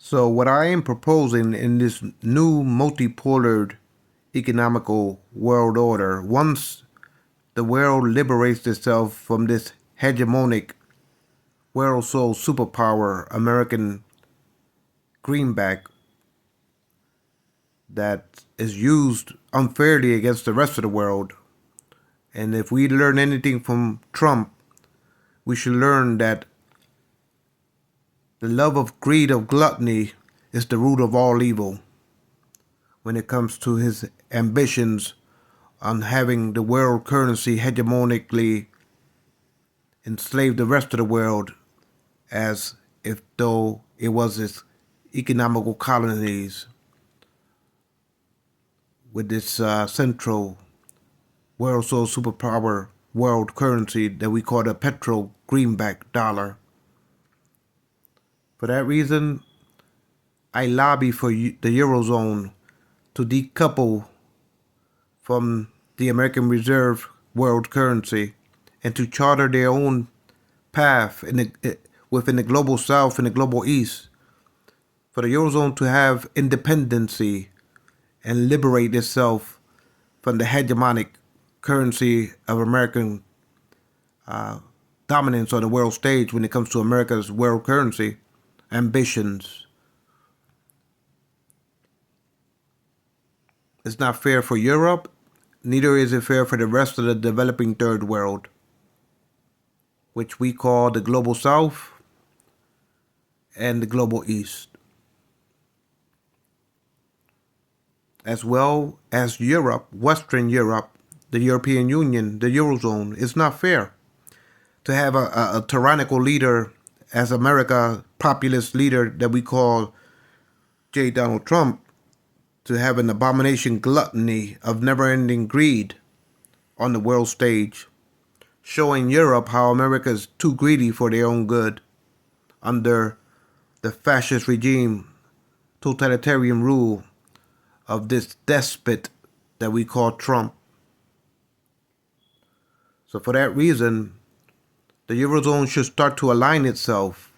So what I am proposing in this new multipolar economical world order, once the world liberates itself from this hegemonic world soul superpower American greenback that is used unfairly against the rest of the world. And if we learn anything from Trump, we should learn that the love of greed of gluttony is the root of all evil when it comes to his ambitions on having the world currency hegemonically enslave the rest of the world as if though it was its economical colonies with this central world soul superpower world currency that we call the petro greenback dollar. For that reason, I lobby for the Eurozone to decouple from the American Reserve world currency and to charter their own path within the global south and the global east, for the Eurozone to have independency and liberate itself from the hegemonic currency of American dominance on the world stage when it comes to America's world currency ambitions. It's not fair for Europe, neither is it fair for the rest of the developing third world, which we call the global south and the global east, as well as Europe, Western Europe, the European Union, the Eurozone. It's not fair to have a tyrannical leader as America, populist leader that we call J. Donald Trump, to have an abomination gluttony of never-ending greed on the world stage, showing Europe how America is too greedy for their own good under the fascist regime, totalitarian rule of this despot that we call Trump. So for that reason, the Eurozone should start to align itself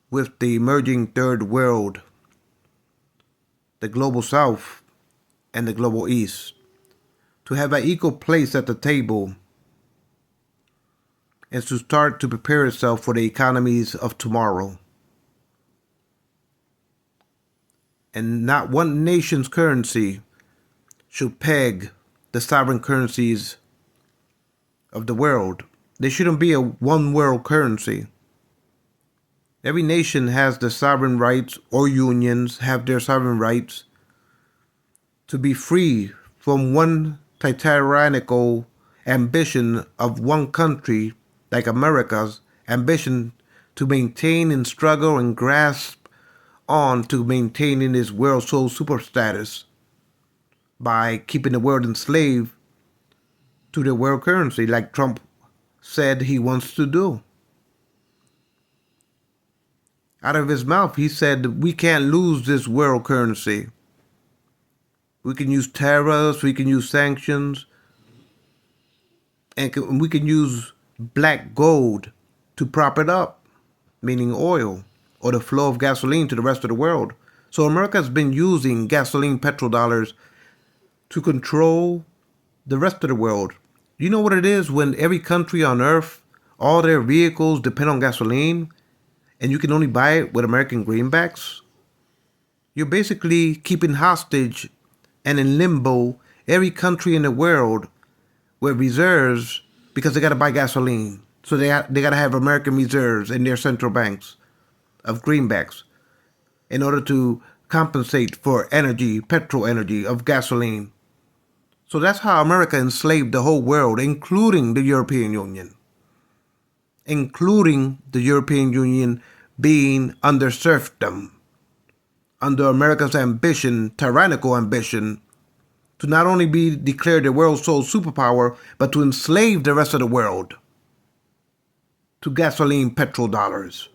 with the emerging third world, the global south and the global east, to have an equal place at the table and to start to prepare itself for the economies of tomorrow. And not one nation's currency should peg the sovereign currencies of the world. There shouldn't be a one world currency. Every nation has the sovereign rights, or unions have their sovereign rights, to be free from one tyrannical ambition of one country, like America's ambition to maintain and struggle and grasp on to maintaining its world soul super status by keeping the world enslaved to the world currency, like Trump said he wants to do. Out of his mouth, he said, we can't lose this world currency. We can use tariffs, we can use sanctions, and we can use black gold to prop it up, meaning oil, or the flow of gasoline to the rest of the world. So America has been using gasoline petrodollars to control the rest of the world. You know what it is when every country on earth, all their vehicles depend on gasoline, and you can only buy it with American greenbacks? You're basically keeping hostage and in limbo every country in the world with reserves because they got to buy gasoline. So they got to have American reserves in their central banks of greenbacks in order to compensate for energy, petrol energy of gasoline. So that's how America enslaved the whole world, including the European Union. Including the European Union being under serfdom, under America's ambition, tyrannical ambition, to not only be declared the world's sole superpower, but to enslave the rest of the world to gasoline petrodollars.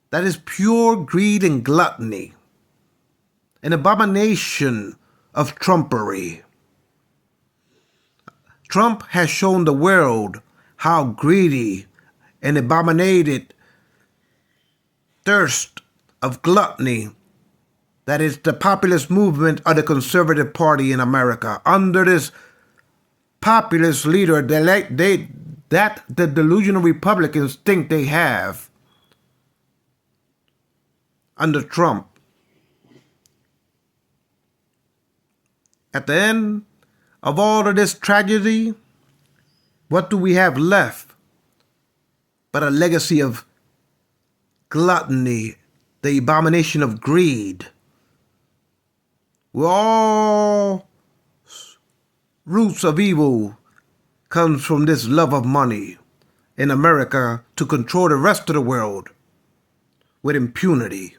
That is pure greed and gluttony, an abomination of Trumpery. Trump has shown the world how greedy and abominated thirst of gluttony. That is the populist movement of the Conservative Party in America. Under this populist leader, that the delusional Republicans think they have under Trump. At the end of all of this tragedy, what do we have left but a legacy of gluttony, the abomination of greed? Where all roots of evil comes from this love of money in America to control the rest of the world with impunity.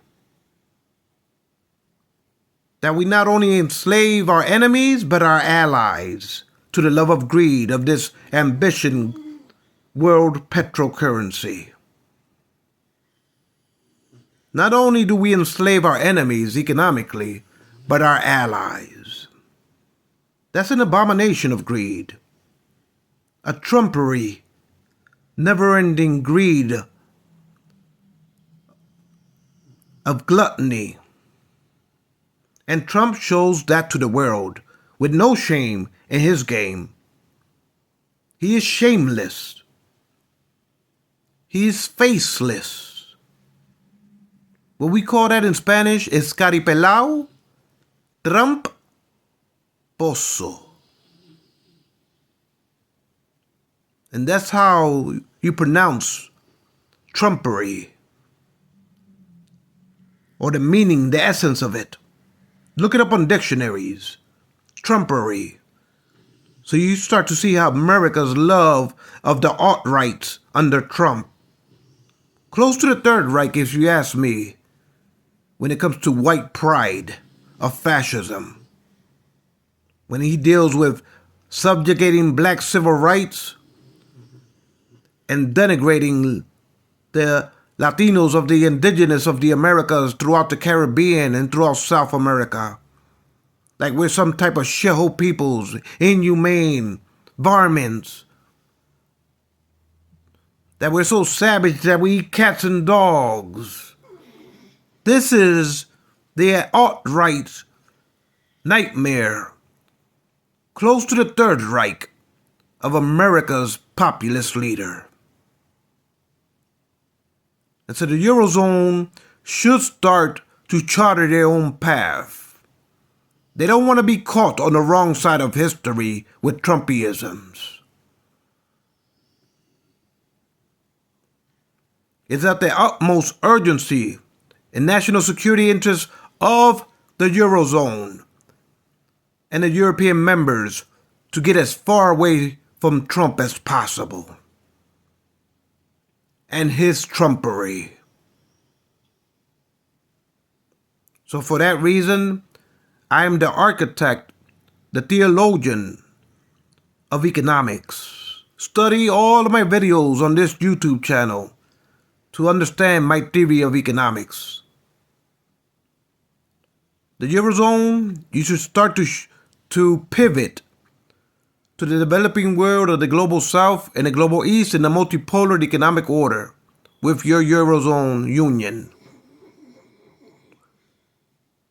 That we not only enslave our enemies, but our allies to the love of greed of this ambition world petrocurrency. Not only do we enslave our enemies economically, but our allies. That's an abomination of greed. A trumpery, never-ending greed of gluttony. And Trump shows that to the world with no shame in his game. He is shameless. He is faceless. What we call that in Spanish is caripelao, Trump pozo. And that's how you pronounce trumpery, or the meaning, the essence of it. Look it up on dictionaries. Trumpery. So you start to see how America's love of the alt-rights under Trump. Close to the Third Reich, if you ask me, when it comes to white pride of fascism. When he deals with subjugating black civil rights and denigrating the Latinos of the indigenous of the Americas throughout the Caribbean and throughout South America. Like we're some type of shithole peoples, inhumane, varmints. That we're so savage that we eat cats and dogs. This is the alt-right nightmare, close to the Third Reich of America's populist leader. And so the Eurozone should start to charter their own path. They don't want to be caught on the wrong side of history with Trumpisms. It's at the utmost urgency and national security interests of the Eurozone and the European members to get as far away from Trump as possible and his trumpery. So for that reason, I am the architect, the theologian of economics. Study all of my videos on this YouTube channel to understand my theory of economics. The Eurozone, you should start to pivot to the developing world of the global South and the global East in a multipolar economic order with your Eurozone union.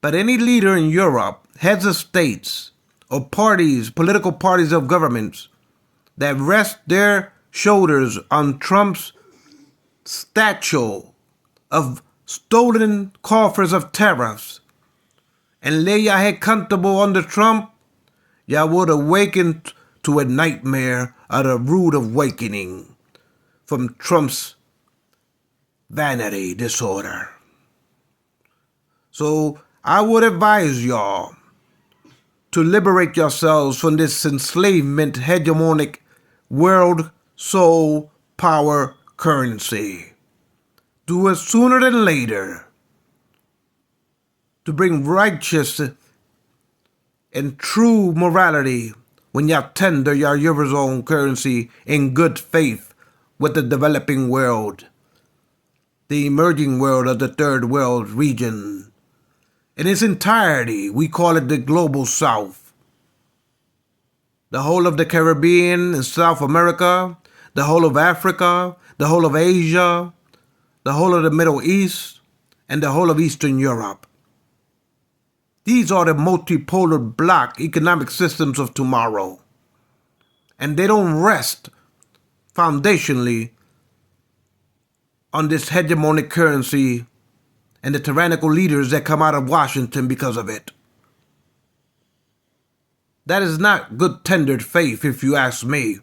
But any leader in Europe, heads of states, or parties, political parties of governments that rest their shoulders on Trump's statue of stolen coffers of tariffs and lay your head comfortable under Trump, y'all would awaken to a nightmare of a rude awakening from Trump's vanity disorder. So I would advise y'all to liberate yourselves from this enslavement hegemonic world soul power currency. Do it sooner than later to bring righteous and true morality when y'all tender your Eurozone currency in good faith with the developing world, the emerging world of the third world region. In its entirety, we call it the global South. The whole of the Caribbean and South America, the whole of Africa, the whole of Asia, the whole of the Middle East, and the whole of Eastern Europe. These are the multipolar bloc economic systems of tomorrow. And they don't rest foundationally on this hegemonic currency and the tyrannical leaders that come out of Washington because of it. That is not good tendered faith, if you ask me,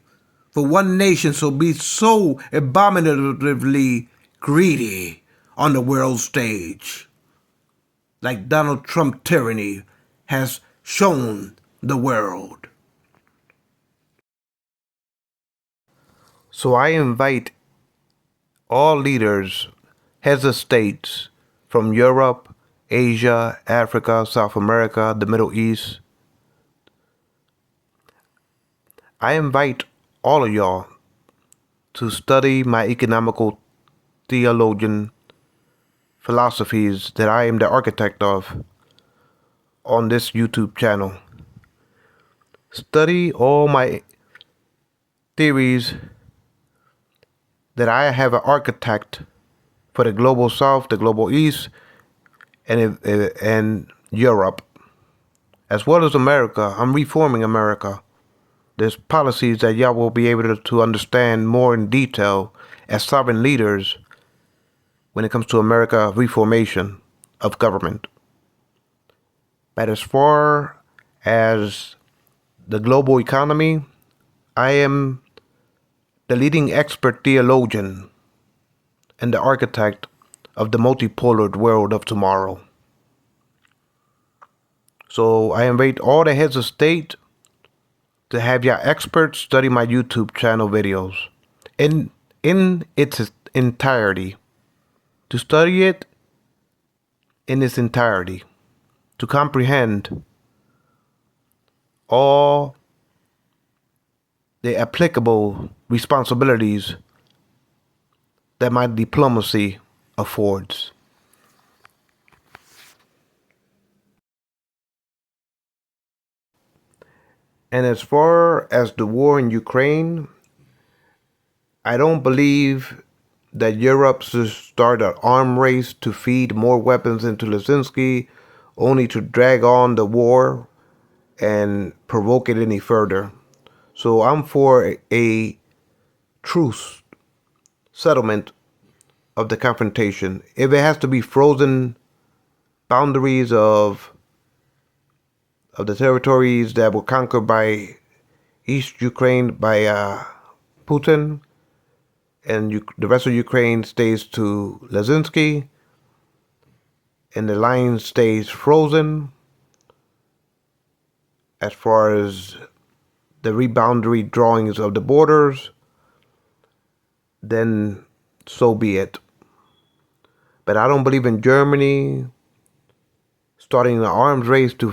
for one nation to be so abominatively greedy on the world stage, like Donald Trump tyranny has shown the world. So I invite all leaders, heads of states from Europe, Asia, Africa, South America, the Middle East. I invite all of y'all to study my economical theologian philosophies that I am the architect of on this YouTube channel. Study all my theories that I have an architect for the global South, the global East, and Europe, as well as America. I'm reforming America. There's policies that y'all will be able to understand more in detail as sovereign leaders when it comes to America reformation of government. But as far as the global economy, I am the leading expert theologian and the architect of the multipolar world of tomorrow. So I invite all the heads of state to have your experts study my YouTube channel videos in its entirety, to study it in its entirety, to comprehend all the applicable responsibilities that my diplomacy affords. And as far as the war in Ukraine, I don't believe that Europe should start an arm race to feed more weapons into Zelensky, only to drag on the war and provoke it any further. So I'm for a truce settlement of the confrontation. If it has to be frozen boundaries of the territories that were conquered by East Ukraine by Putin, and the rest of Ukraine stays to Zelensky, and the line stays frozen as far as the reboundary drawings of the borders, then so be it. But I don't believe in Germany starting an arms race to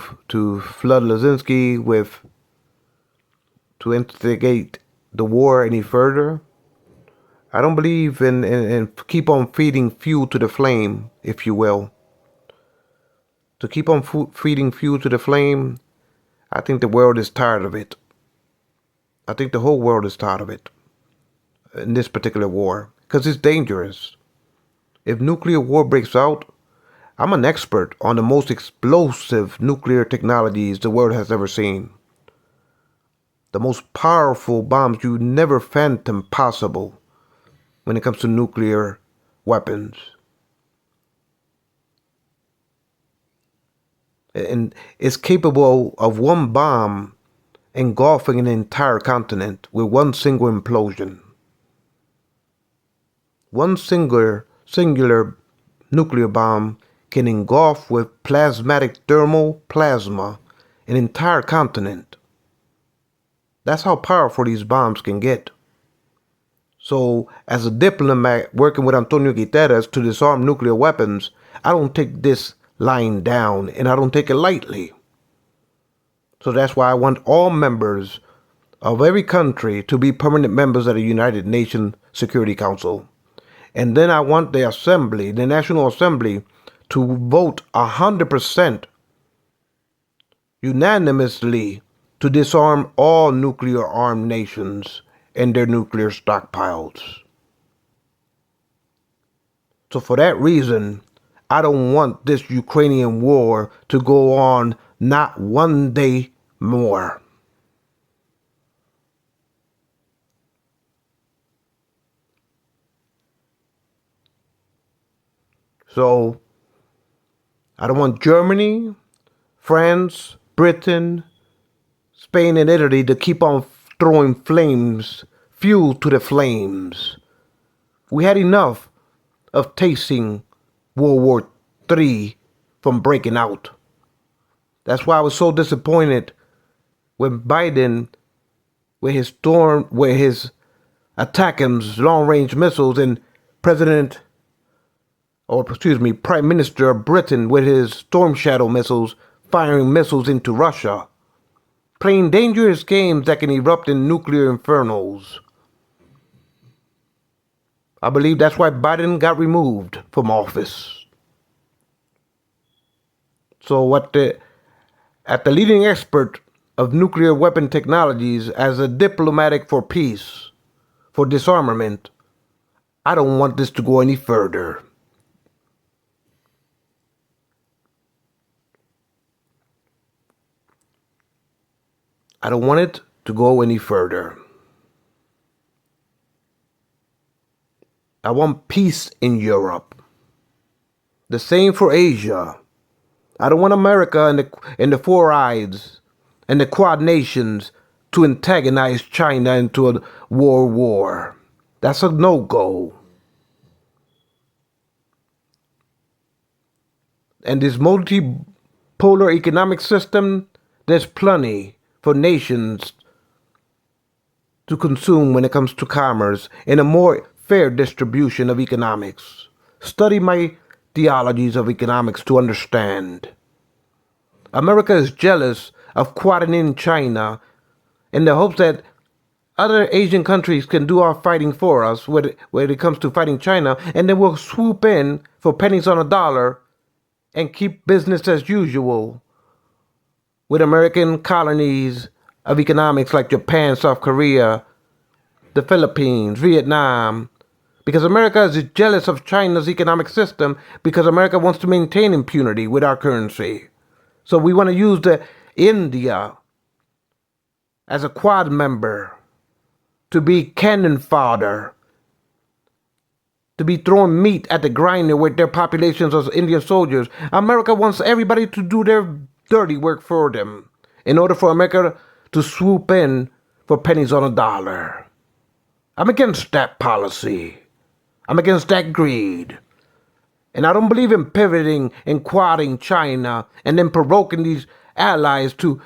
flood Zelensky to instigate the war any further. I don't believe in keep on feeding fuel to the flame, if you will. To keep on feeding fuel to the flame, I think the world is tired of it. I think the whole world is tired of it in this particular war, because it's dangerous. If nuclear war breaks out, I'm an expert on the most explosive nuclear technologies the world has ever seen. The most powerful bombs you never fathomed possible when it comes to nuclear weapons. And it's capable of one bomb engulfing an entire continent with one single implosion. One singular nuclear bomb can engulf with plasmatic thermal plasma an entire continent. That's how powerful these bombs can get. So, as a diplomat working with Antonio Guterres to disarm nuclear weapons, I don't take this lying down, and I don't take it lightly. So that's why I want all members of every country to be permanent members of the United Nations Security Council. And then I want the Assembly, the National Assembly, to vote 100% unanimously to disarm all nuclear armed nations and their nuclear stockpiles. So for that reason, I don't want this Ukrainian war to go on not one day more. So, I don't want Germany, France, Britain, Spain, and Italy to keep on throwing fuel to the flames. We had enough of tasting World War III from breaking out. That's why I was so disappointed when Biden, with his ATACMS long-range missiles, and Prime Minister of Britain with his Storm Shadow missiles firing missiles into Russia, playing dangerous games that can erupt in nuclear infernos. I believe that's why Biden got removed from office. So at the leading expert of nuclear weapon technologies as a diplomatic for peace, for disarmament, I don't want this to go any further. I don't want it to go any further. I want peace in Europe. The same for Asia. I don't want America and the Four Eyes and the Quad Nations to antagonize China into a war. That's a no-go. And this multipolar economic system, there's plenty for nations to consume when it comes to commerce and a more fair distribution of economics. Study my theologies of economics to understand. America is jealous of quadding in China in the hopes that other Asian countries can do our fighting for us when it comes to fighting China, and then we'll swoop in for pennies on a dollar and keep business as usual with American colonies of economics like Japan, South Korea, the Philippines, Vietnam, because America is jealous of China's economic system because America wants to maintain impunity with our currency. So we want to use India as a Quad member to be cannon fodder, to be throwing meat at the grinder with their populations of Indian soldiers. America wants everybody to do their dirty work for them in order for America to swoop in for pennies on a dollar. I'm against that policy. I'm against that greed. And I don't believe in pivoting and quadding China and then provoking these allies to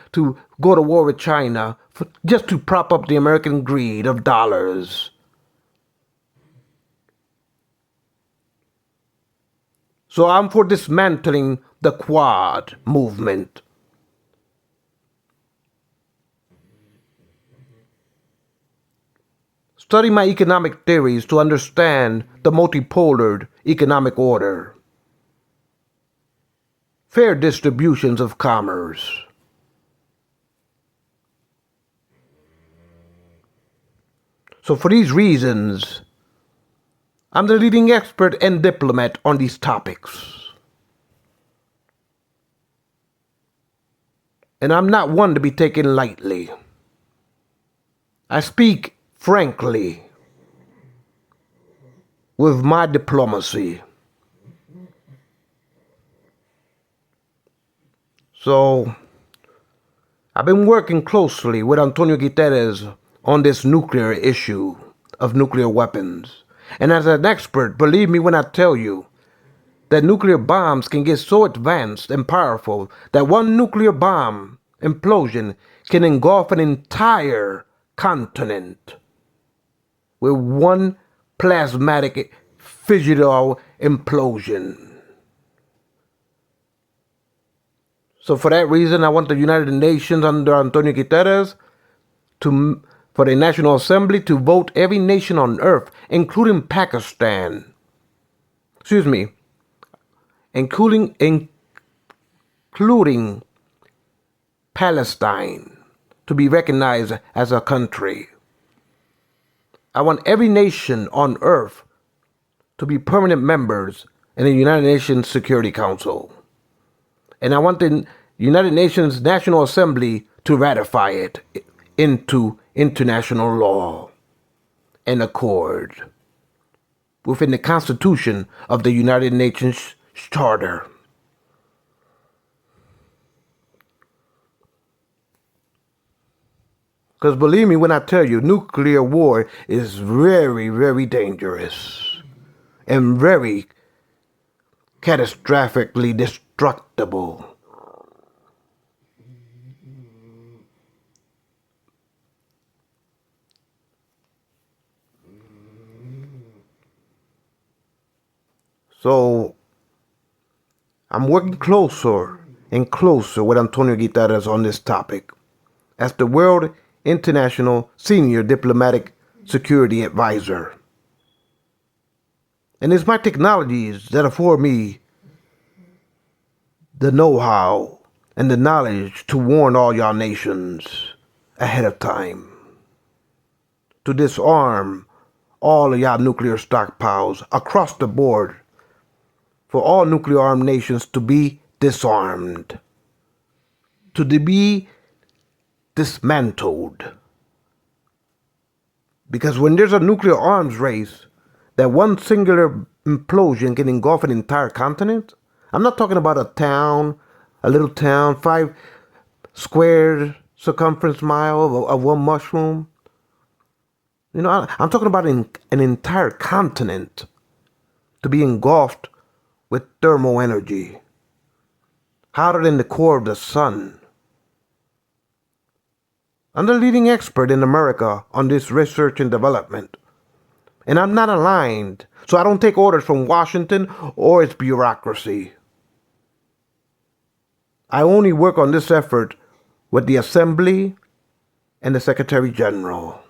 go to war with China just to prop up the American greed of dollars. So I'm for dismantling the Quad movement. Study my economic theories to understand the multipolar economic order. Fair distributions of commerce. So for these reasons, I'm the leading expert and diplomat on these topics. And I'm not one to be taken lightly. I speak frankly with my diplomacy. So, I've been working closely with Antonio Guterres on this nuclear issue of nuclear weapons. And as an expert, believe me when I tell you that nuclear bombs can get so advanced and powerful that one nuclear bomb implosion can engulf an entire continent with one plasmatic fissional implosion. So for that reason, I want the United Nations under Antonio Guterres for the National Assembly to vote every nation on earth, including including Palestine, to be recognized as a country. I want every nation on earth to be permanent members and the United Nations Security Council. And I want the United Nations National Assembly to ratify it into international law and accord within the Constitution of the United Nations Charter. Because believe me when I tell you, nuclear war is very, very dangerous and very catastrophically destructible. So I'm working closer and closer with Antonio Guterres on this topic as the World International Senior Diplomatic Security Advisor. And it's my technologies that afford me the know-how and the knowledge to warn all y'all nations ahead of time, to disarm all of y'all nuclear stockpiles across the board, for all nuclear armed nations to be disarmed, to be dismantled. Because when there's a nuclear arms race, that one singular implosion can engulf an entire continent. I'm not talking about a town, a little town, 5 square circumference mile of one mushroom. You know, I'm talking about an entire continent to be engulfed with thermal energy, hotter than the core of the sun. I'm the leading expert in America on this research and development. And I'm not aligned, so I don't take orders from Washington or its bureaucracy. I only work on this effort with the Assembly and the Secretary General.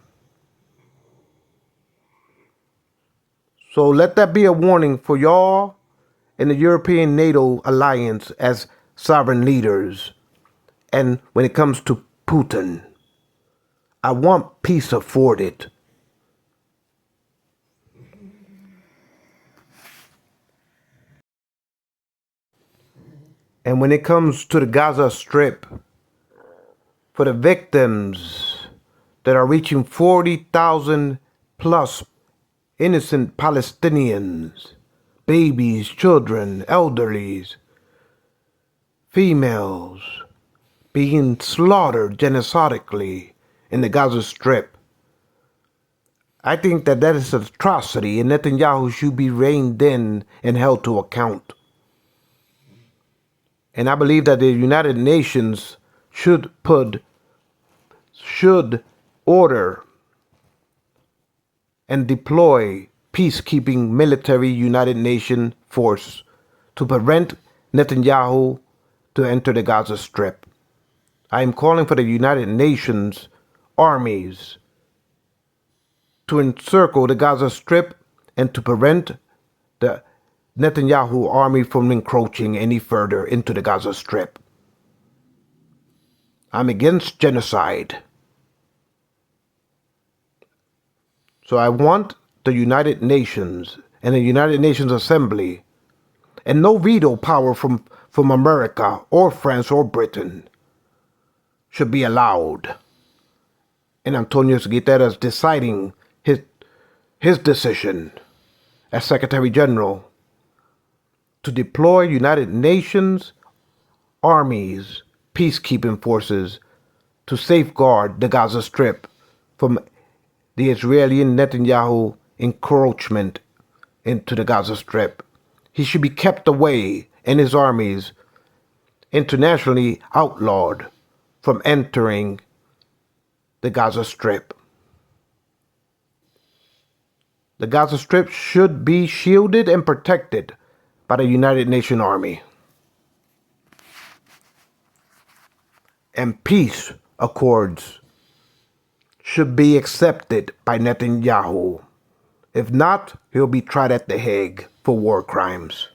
So let that be a warning for y'all in the European NATO alliance as sovereign leaders. And when it comes to Putin, I want peace afforded. And when it comes to the Gaza Strip, for the victims that are reaching 40,000 plus innocent Palestinians, babies, children, elderlies, females being slaughtered genocidally in the Gaza Strip, I think that is an atrocity, and Netanyahu should be reined in and held to account. And I believe that the United Nations should order and deploy peacekeeping military United Nations force to prevent Netanyahu to enter the Gaza Strip. I am calling for the United Nations armies to encircle the Gaza Strip and to prevent the Netanyahu army from encroaching any further into the Gaza Strip. I'm against genocide. So I want the United Nations and the United Nations Assembly, and no veto power from America or France or Britain should be allowed. And Antonio Guterres deciding his decision as Secretary General to deploy United Nations armies, peacekeeping forces to safeguard the Gaza Strip from the Israeli Netanyahu encroachment into the Gaza Strip. He should be kept away and his armies internationally outlawed from entering the Gaza Strip. The Gaza Strip should be shielded and protected by the United Nations Army. And peace accords should be accepted by Netanyahu. If not, he'll be tried at The Hague for war crimes.